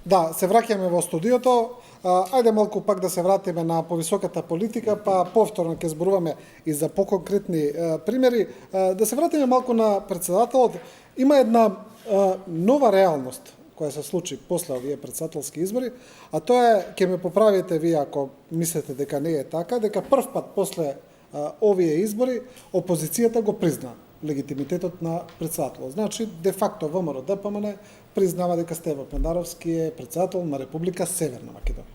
Да, се враќаме во студиото. Ајде малку пак да се вратиме на повисоката политика, па повторно ќе зборуваме и за поконкретни примери. Да се вратиме малку на председателот. Има една нова реалност која се случи после овие председателски избори, а тоа е, ќе ме поправите вие ако мислите дека не е така, дека прв пат после овие избори опозицијата го призна легитимитетот на председателот. Значи, де факто ВМРО ДПМН признава дека Стево Пендаровски е председател на Република Северна Македонија.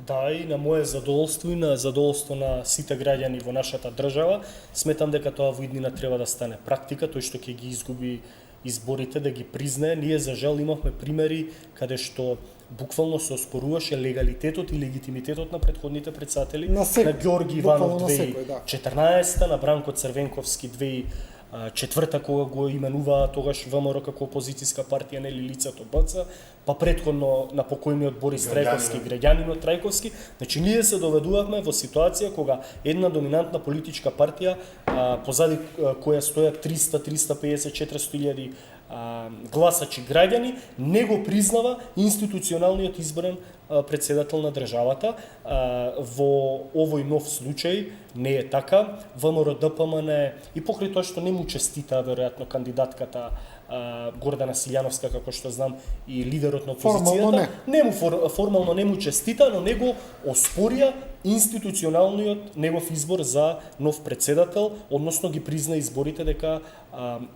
Да, и на мое задоволство и на задоволство на сите граѓани во нашата држава, сметам дека тоа во иднина треба да стане практика, тој што ќе ги изгуби изборите да ги признае. Ние за жал имавме примери каде што буквално се оспоруваше легалитетот и легитимитетот на претходните председатели на Ѓорги Иванов 2014, на Бранко Црвенковски 2004 кога го именуваа тогаш ВМРО како опозицијска партија, нели лицето БЦ, па претходно на покојниот Борис Трајковски, граѓанинот Трајковски. Значи ние се доведувавме во ситуација кога една доминантна политичка партија позади која стојат 300, 350, 400 илјади гласачи граѓани, не го признава институционалниот изборен председател на државата. Во овој нов случај не е така. ВМРО ДПМН и покрај тоа што не му честита веројатно кандидатката Гордана Силјановска, како што знам, и лидерот на опозицијата, формално не му честита, но него оспорија институционалниот негов избор за нов председател, односно ги призна изборите дека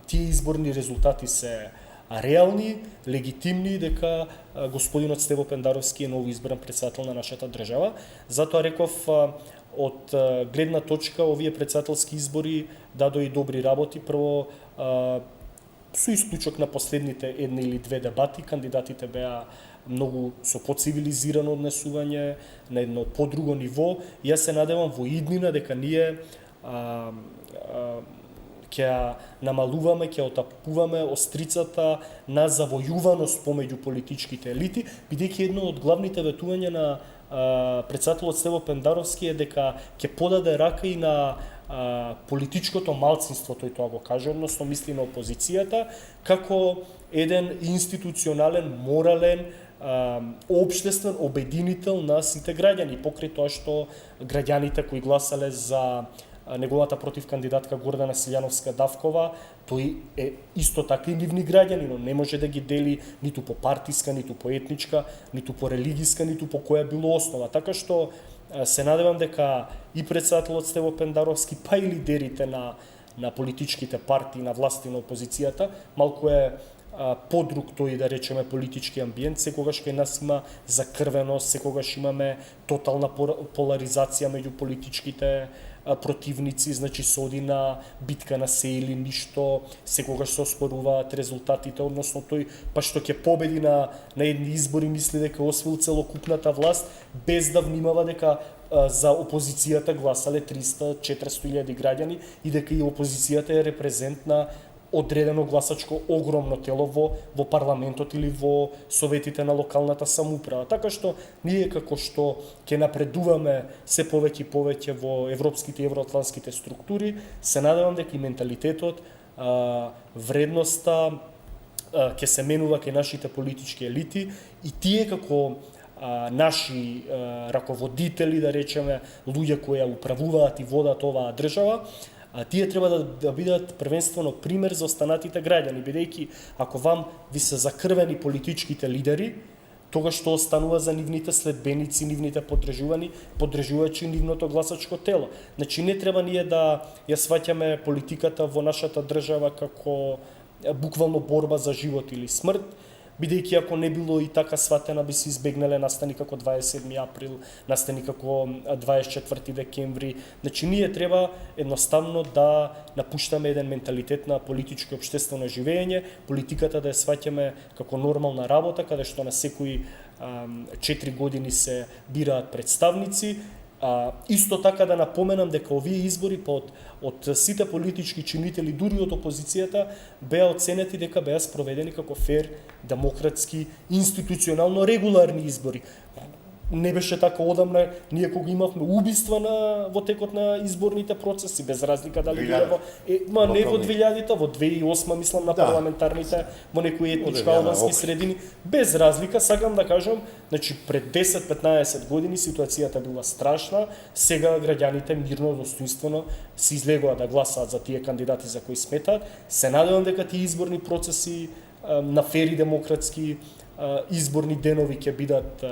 тие изборни резултати се реални, легитимни, дека господинот Стево Пендаровски е новоизбран председател на нашата држава. Затоа реков, од гледна точка овие председателски избори дадоа и добри работи. Прво, со исклучок на последните една или две дебати, кандидатите беа многу со поцивилизирано однесување, на едно подруго ниво. Јас се надевам во иднина дека ние ќе намалуваме, ќе отапуваме острицата на завојуваност помеѓу политичките елити, бидејќи едно од главните ветувања на председателот Стево Пендаровски е дека ќе подаде рака и на политичкото малцинство, тој тоа го каже, односно мисли на опозицијата, како еден институционален, морален, општествен обединител на сите граѓани, покрај тоа што граѓаните кои гласале за неговата против кандидатка Гордана Силјановска Давкова, тој е исто така и нивни граѓани, но не може да ги дели ниту по партиска, ниту по етничка, ниту по религиска, ниту по која било основа. Така што се надевам дека и председателот Стево Пендаровски, па и лидерите на политичките партии, на власти, на опозицијата, малку е подруг тој, да речеме, политички амбиент, секогаш кај нас има закрвеност, секогаш имаме тотална поларизација меѓу политичките противници, значи се оди на битка на се или ништо, секогаш се оспоруваат резултатите, односно тој па што ќе победи на едни избори мисли дека освоил целокупната власт, без да внимава дека за опозицијата гласале 300-400 илјади граѓани и дека и опозицијата е репрезент на одредено гласачко огромно тело во парламентот или во советите на локалната самоуправа. Така што ние како што ќе напредуваме се повеќе и повеќе во европските и евроатлантските структури, се надевам дека и менталитетот, вредноста ќе се менува кај нашите политички елити и тие како наши раководители, да речеме, луѓе кои управуваат и водат оваа држава, тие треба да бидат првенствено пример за останатите граѓани, бидејќи ако вам ви се закрвени политичките лидери, тогаш што останува за нивните следбеници, нивните поддржувачи нивното гласачко тело. Значи не треба ние да ја сваќаме политиката во нашата држава како буквално борба за живот или смрт, бидејќи ако не било и така сватена би се избегнале настани како 27 април, настани како 24 декември. Значи ние треба едноставно да напуштаме еден менталитет на политичко и општествено живење, политиката да ја сваќаме како нормална работа, каде што на секои 4 години се бираат представници. Исто така да напоменам дека овие избори од сите политички чинители, дури од опозицијата, беа оценети дека беа спроведени како фер, демократски, институционално регуларни избори. не беше така одамна, ние кога имавме убиства во текот на изборните процеси, без разлика дали биле во не во 2000-та, во 2008 мислам на парламентарните, во некои етнички албански средини, без разлика, сакам да кажам, значи пред 10-15 години ситуацијата била страшна, сега граѓаните мирно, достоинствено се излегува да гласаат за тие кандидати за кои сметаат. Се надевам дека тие изборни процеси на фери демократски изборни денови ќе бидат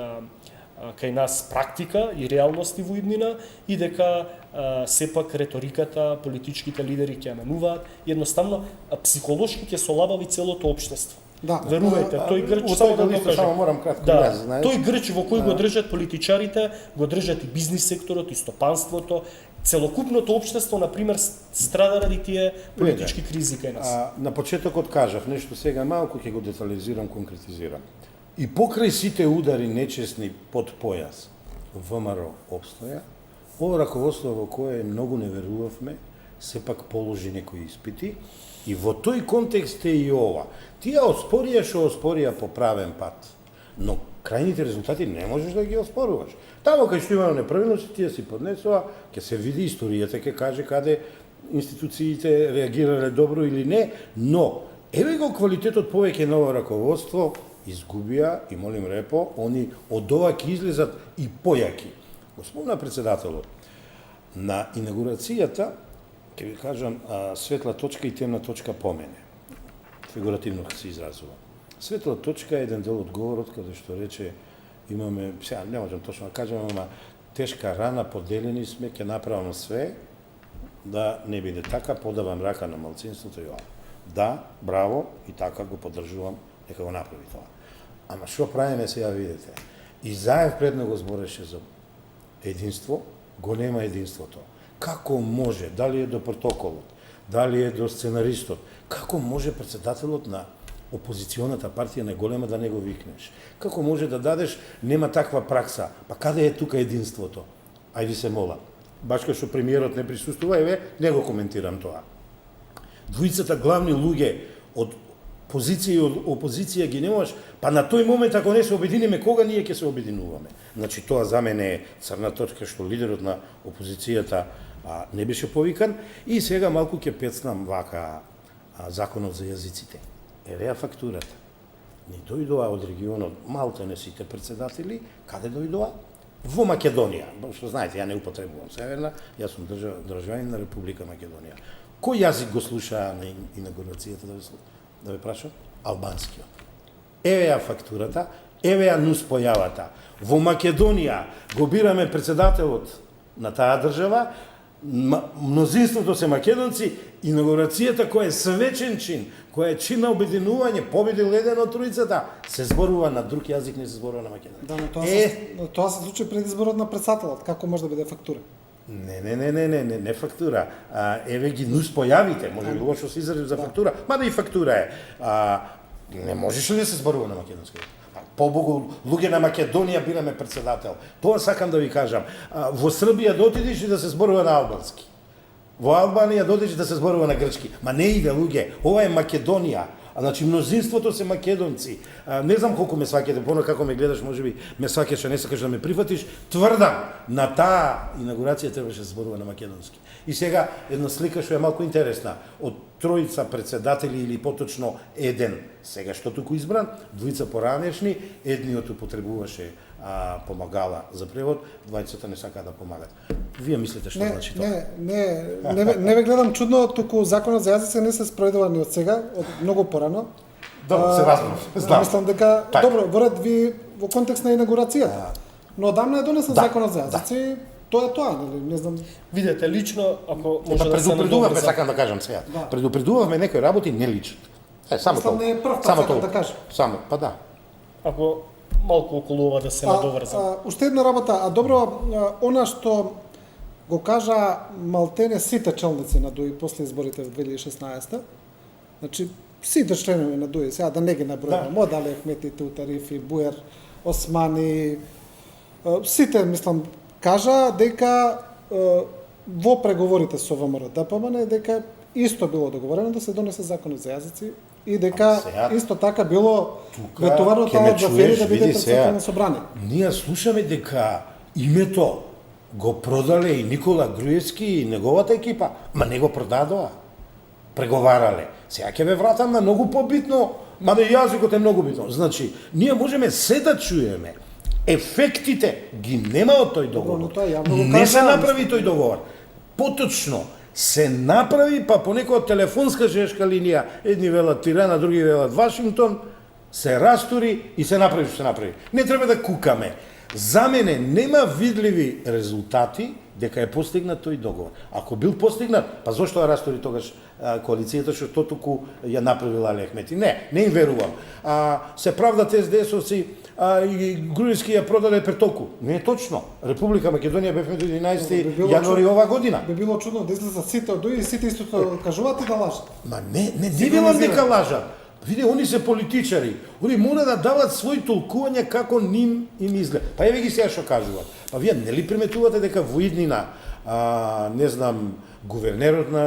кај нас практика и реалности во иднина и дека сепак реториката, политичките лидери ќе менуваат, едноставно психолошки ќе солабави целото општество. Да. Верувајте, тој грч само да докаже. Само морам кратко да, знаеш. Тој грч во кој го држат политичарите, го држат и бизнис секторот, и стопанството, целокупното општество на пример страда ради тие политички кризи кај нас. На почетокот кажав нешто, сега малку ќе го детализирам, конкретизирам. И покрај сите удари нечесни под појас ВМРО обстоја, ова раководство во кое многу не верувавме, сепак положи некои испити и во тој контекст е и ова. Тие оспорија што оспорија по правен пат, но крајните резултати не можеш да ги оспоруваш. Тамо кај што има неправилности, тие си поднесува, ќе се види историјата, ќе каже каде институциите реагирале добро или не, но еве го квалитетот повеќе на ова раководство изгубија и молим репо, они од ова ќе излезат и појаки. Господина председателот, на инаугурацијата, ќе ви кажам, светла точка и темна точка по мене. Фигуративно ќе се изразува. Светла точка е еден дел од говорот каде што рече имаме, сега не можам точно да кажам, ама тешка рана, поделени сме, ќе направам све да не биде така, подавам рака на малцинството и ова. Да, браво, и така го поддржувам, нека го направи тоа. Ама што правиме сега, видите? Изаев предно го збореше за единство, го нема единството. Како може, дали е до протоколот, дали е до сценаристот, како може председателот на опозиционата партија најголема да не го викнеш? Како може да дадеш, нема таква пракса, па каде е тука единството? Ајде се молам. Баш кај што премиерот не присуствува, еве, не го коментирам тоа. Двојцата главни луѓе од позиција и од опозиција ги немаш, па на тој момент ако не се обединиме, кога ние ќе се обединуваме? Значи тоа за мене е црна точка што лидерот на опозицијата не беше повикан и сега малку ќе пецнам вака законот за јазиците. Еве фактурата. Ни дојдоа од регионот малтене сите председатели, каде дојдоа? Во Македонија. Што знаете, ја не употребувам северна, јас сум државјанин на Република Македонија. Кој јазик го слуша на инаугурацијата да ве прашам? Албанскиот. Еве ја фактурата, еве ја нуспојавата. Во Македонија го бираме председателот на таа држава, мнозинството се македонци, инаугурацијата која е свечен чин, која е чин на обединување, победил еден од тројцата, се зборува на друг јазик, не се зборува на македонски. Да, но тоа се случи пред изборот на председателот, како може да биде фактура? Не фактура. Еве ги нуспојавите, може би лошо се изразив за фактура, мада и фактура е. Не можеш ли да се зборува на македонски? Побогу, луѓе на Македонија бираме председател. Тоа сакам да ви кажам. Во Србија дотидиш и да се зборува на албански. Во Албанија дотидиш да се зборува на грчки. Ма не иде, луѓе. Ова е Македонија. Значи, мнозинството се македонци. Не знам колку ме сваќате, поно како ме гледаш, може би ме сваќаш, а не сакаш да ме прифатиш. Тврдам, на таа инаугурација требаше да се зборува на македонски. И сега, една слика што е малку интересна. Од тројца председатели или поточно еден, сега што туку избран, двојца поранешни, едниот употребуваше помагала за превод, двајцата не сакаат да помагат. Вие мислите што значи тоа? Не ве гледам чудно, туку законот за јазици не се спроведува ни од сега, од многу порано. Добро, се разбрав. Мислам дека добро, во ред ви во контекст на инаугурацијата. Но одамна е донесен законот за јазици. Тоа е тоа, нели, не знам. Видете, лично, ако може да се предупредувавме, сакам да кажам сега. Предупредувавме некои работи не лично. Само тоа. Не е прв пат сакам да кажам. Само, па да. Ако малку околу ова да се надоврзам. Уште една работа, добро, она што го кажа малтене сите челници на ДУИ после изборите во 2016, значи сите членови на ДУИ, сега да не ги набројувам, Модале, Ахмети, Теутарифи, Буер, Османи, сите, мислам, кажа дека во преговорите со ВМРО ДПМН дека исто било договорено да се донесе законот за јазици и дека сега, исто така било тука ветувано ќе ме таа Џафери чуеш, да биде види сега. председател на собрание. Ние слушаме дека името го продале и Никола Груевски и неговата екипа, ма не го продадоа. Преговарале. Сега ќе ве вратам на многу побитно, мада и јазикот е многу битно. Значи, ние можеме се да чуеме. Ефектите ги нема од тој договор. но тоа јавно го Не се кажа, направи тој договор. Поточно се направи, па по некоја телефонска жешка линија, едни велат Тирана, други велат Вашингтон, се растури и се направи што се направи. Не треба да кукаме. За мене нема видливи резултати дека е постигнат тој договор. Ако бил постигнат, па зошто ја растури тогаш коалицијата што тотуку ја направила Али Ахмети? Не им верувам. Се правдат СДС-овци и Груевски ја продаде претоку. Не е точно. Република Македонија бевме до 11 јануари ова година. Би било чудно да излезат сите од и сите истото кажуваат и да лажат. Ма не велам дека лажат. Види, они се политичари. Они мора да дават своји толкувања како им изгледа. Па еве ги сега што кажуваат. Па вие нели приметувате дека во иднина, не знам, гувернерот на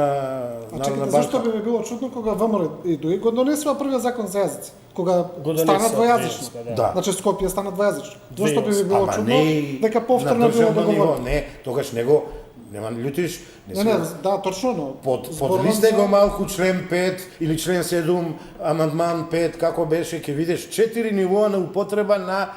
Народна Чекайте, банка. зашто би било чудно кога ВМРО и ДОИ го донесува првиот закон за јазици, кога Го стана донесува двојазично. двојазичка, да. Значи Скопје стана двојазично. Зашто би 2008. било Ама чудно не дека повторно на било државно ниво, договорено? не, тогаш него нема љутиш, Не, да, точно, но Подлисте го малку член 5 или член 7, амандман 5, како беше, ќе видиш 4 нивоа на употреба на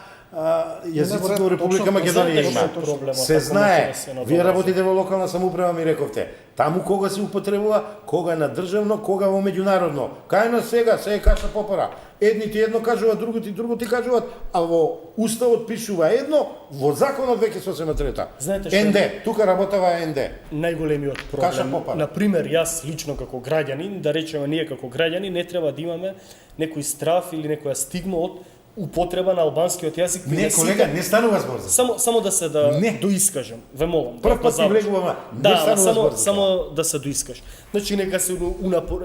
јазиците во Република точно, Македонија точно, има. проблемот, Се ако знае. може да се надолази. Вие работите во локална самоуправа, ми рековте. Таму кога се употребува, кога на државно, кога во меѓународно. Кај на сега, се е каша попара. Едните едно кажуваат, другите кажуваат, а во уставот пишува едно, во законот веќе се осема трета. Знаете што? НД, тука работава НД. Најголемиот Каша проблем. попара. Например, јас лично како граѓанин, да речеме ние како граѓани, не треба да имаме некој страф или некоја стигма од употреба на албанскиот јазик. Не, колега, не станува збор за тоа. Само да се Не. доискажам, ве молам. Прв пат ти завршам. влегуваме, не Да, станува збор за тоа. само да се доискаш. Значи нека се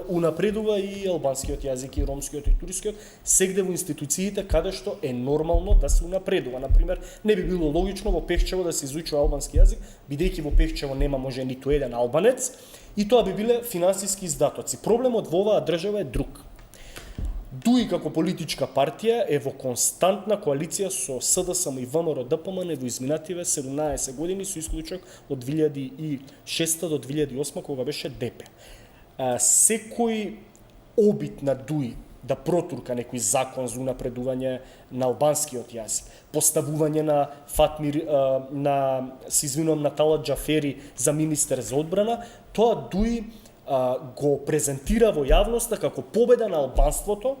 унапредува и албанскиот јазик, и ромскиот, и турскиот, сегде во институциите каде што е нормално да се унапредува. Например, не би било логично во Пехчево да се изучува албански јазик, бидејќи во Пехчево нема може ниту еден албанец, и тоа би биле финансиски издатоци. Проблемот во оваа држава е друг. ДУИ како политичка партија е во константна коалиција со СДСМ и ВМРО ДПМН во изминативе 17 години со исклучок од 2006 до 2008 кога беше ДП. Секој обид на ДУИ да протурка некој закон за унапредување на албанскиот јазик, поставување на Фатмир, се извинувам, на Талат Џафери за министер за одбрана, тоа ДУИ го презентира во јавноста како победа на албанството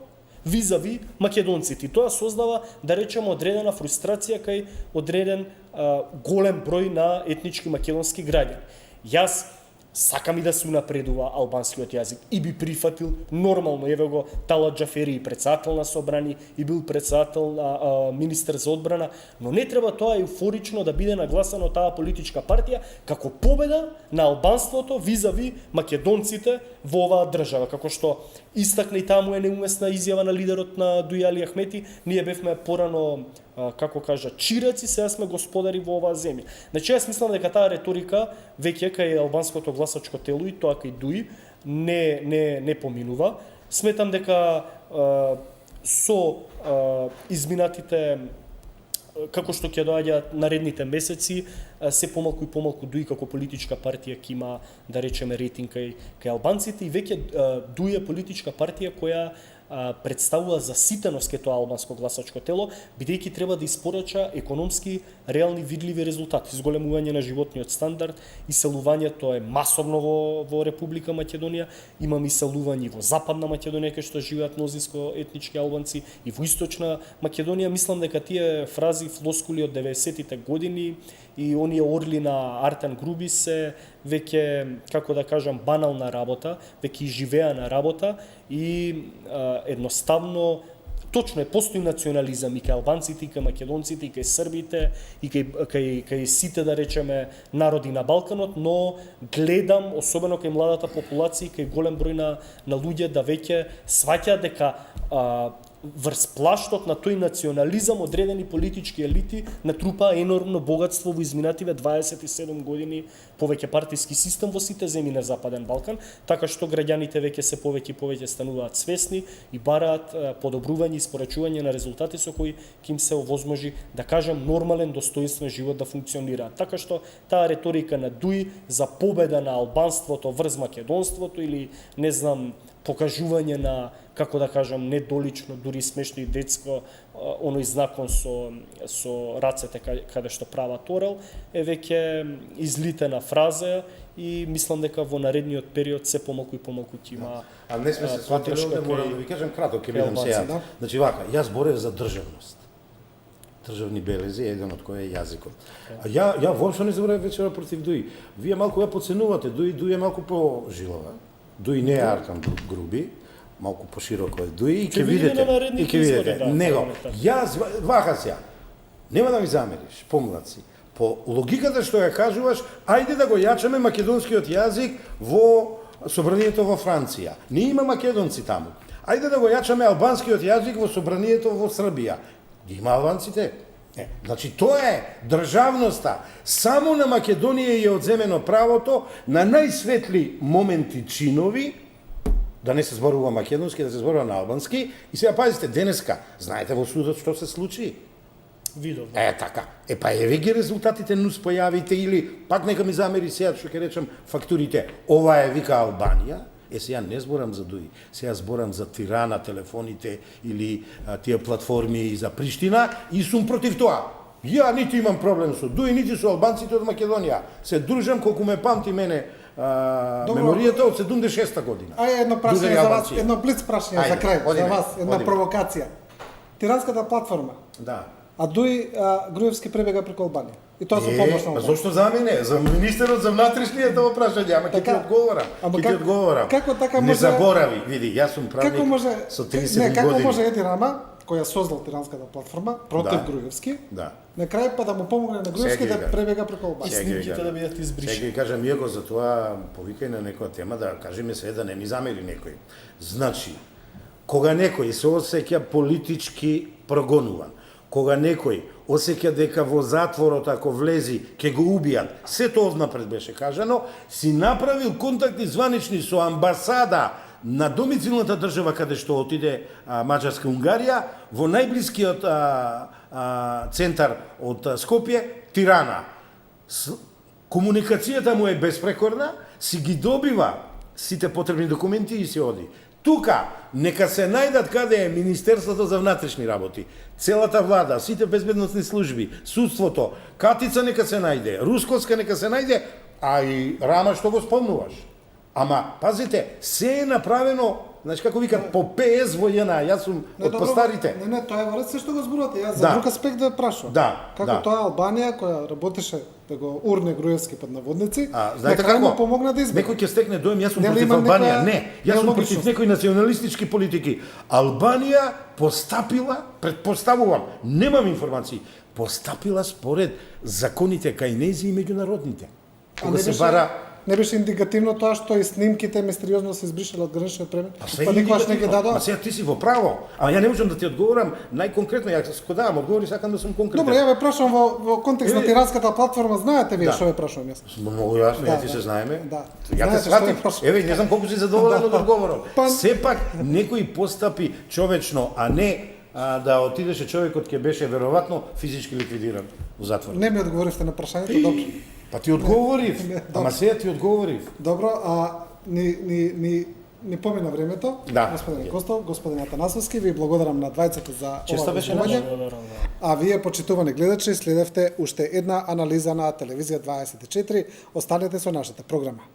визави македонците. И тоа создава, да речеме, одредена фрустрација кај одреден голем број на етнички македонски граѓани. Јас сакам и да се унапредува албанскиот јазик и би прифатил нормално, еве го Талат Џафери и председател на собрани и бил председател на министер за одбрана, но не треба тоа еуфорично да биде нагласано таа политичка партија како победа на албанството визави македонците во оваа држава, како што истакна и таму е неумесна изјава на лидерот на ДУИ Али Ахмети, ние бевме порано како кажа, чираци, сега сме господари во оваа земја. Значи, јас мислам дека таа реторика веќе кај албанското гласачко тело и тоа кај ДУИ не поминува. Сметам дека со изминатите како што ќе доаѓаат наредните месеци, се помалку и помалку ДУИ како политичка партија ќе има, да речеме, рейтинг кај албанците и веќе ДУИ е политичка партија која представува заситеност кај тоа албанско гласачко тело, бидејќи треба да испорача економски реални видливи резултати, зголемување на животниот стандард, иселувањето е масовно во Република Македонија, имаме иселување во Западна Македонија кај што живеат мнозинско етнички албанци и во Источна Македонија. Мислам дека тие фрази, флоскули од 90-тите години и оние орли на Артен Груби се веќе, како да кажам, банална работа, веќе живеана работа и едноставно точно е постои национализам и кај албанците, и кај македонците, и кај србите, и кај сите, да речеме, народи на Балканот, но гледам, особено кај младата популација и кај голем број на луѓе да веќе сваќаат дека врз плаштот на тој национализам одредени политички елити натрупаа енормно богатство во изминативе 27 години повеќе партиски систем во сите земји на Западен Балкан, така што граѓаните веќе се повеќе и повеќе стануваат свесни и бараат подобрување и испорачување на резултати со кои ќе им се овозможи, да кажам, нормален, достоинствен живот да функционираат. Така што таа реторика на Дуи за победа на албанството врз македонството или не знам покажување на, како да кажам, недолично, дури смешно и детско, оној знакон со рацете каде што прават орел, е веќе излитена фраза и мислам дека во наредниот период се помалку и помалку ќе има. А не сме се сватили овде, морам да ви кажам кратко, ќе бидам сега. да. Значи вака, јас борев за државност. Државни белези, еден од кој е јазикот. А ја воопшто не заборев вечера против Дуи. Вие малку ја подценувате, Дуи е малку по-жилова. Дуи не е Аркан Груби, малку пошироко е Дуи и ќе видите. И ќе видите. Него, јас вака сега. Нема да ми замериш, помладци. По логиката што ја кажуваш, ајде да го јачаме македонскиот јазик во собранието во Франција. Не има македонци таму. Ајде да го јачаме албанскиот јазик во собранието во Србија. Има албанците. Значи, тоа е државноста. Само на Македонија е одземено правото на најсветли моменти чинови, да не се зборува македонски, да се зборува на албански. И сега пазите, денеска, знаете во судот што се случи? Видов. Така. Па еве ги резултатите нус појавите или пак нека ми замери сега што ќе речам фактурите. Ова е вика Албанија. Сега не зборам за Дуи, сега зборам за Тирана, телефоните или тие платформи за Приштина и сум против тоа. Ја нити имам проблем со Дуи, нити со албанците од Македонија. Се дружам колку ме памти мене меморијата од 76-та година. Ајде едно прашање за вас, едно блиц прашање за крај, за вас, една провокација. Тиранската платформа. Да. А Дуи Груевски пребега преку Албанија. И тоа со помош на Па зошто за мене? За министерот за внатрешниот во прашање, ама ќе ти одговорам. Како така може? Не заборави, види, јас сум правник со 30 години. Како може Еди Рама, која создал Тиранската платформа против Груевски, на крај па да му помогне на Груевски да пребега преку Албанија. Снимките да бидат избришени. Сега ги кажам, иако за тоа повикај на некоја тема да кажеме се да не ми замери некој. Значи, кога некој се осеќа политички прогонуван, кога некој осеќа дека во затворот ако влези ќе го убијат, сето однапред беше кажано, си направил контакти званични со амбасада на домицилната држава каде што отиде Маđarска Унгарија, во најблискиот центар од Скопје, Тирана. Комуникацијата му е безпрекорна, си ги добива сите потребни документи и си оди. Тука, нека се најдат каде е Министерството за внатрешни работи, целата влада, сите безбедносни служби, судството, Катица нека се најде, Русковска нека се најде, а и Рама што го спомнуваш. Ама, пазите, се е направено, значи како викат, по ПС во ЈНА, јас сум од постарите. Не, тоа е во ред се што го зборувате, јас за друг аспект да прашувам. Како тоа Албанија, која работеше да го урне Груевски под наводници, знаете како? Помогна да избега. Некој ќе стекне дојм, јас сум против Албанија. Не, јас сум против некои националистички политики. Албанија постапила, предпоставувам, немам информации, постапила според законите кај нејзи и меѓународните. Кога се бара. Не беше индикативно тоа што и снимките мистериозно се избришале од граничниот премин? Па никогаш не ги дадоа? Па сега ти си во право. Ама ја не можам да ти одговорам најконкретно, ја се давам одговори, сакам да сум конкретен. Добро, ја ве прашувам во контекст на Тиранската платформа, знаете вие што ве прашувам јас? Многу јасно, ја ти се знаеме. Да. Ја те сватим. Еве, не знам колку си задоволен од одговорот. Сепак некој постапи човечно, а не да отидеше човекот ќе беше веројатно физички ликвидиран во затвор. Не ми одговоривте на прашањето, добро. Па ти одговорив, ама сега ти одговорив. Добро, ни помина времето, господин Костов, господин Атанасовски, ви благодарам на двајцата за ова разговање. А вие, почитувани гледачи, следевте уште една анализа на Телевизија 24. Останете со нашата програма.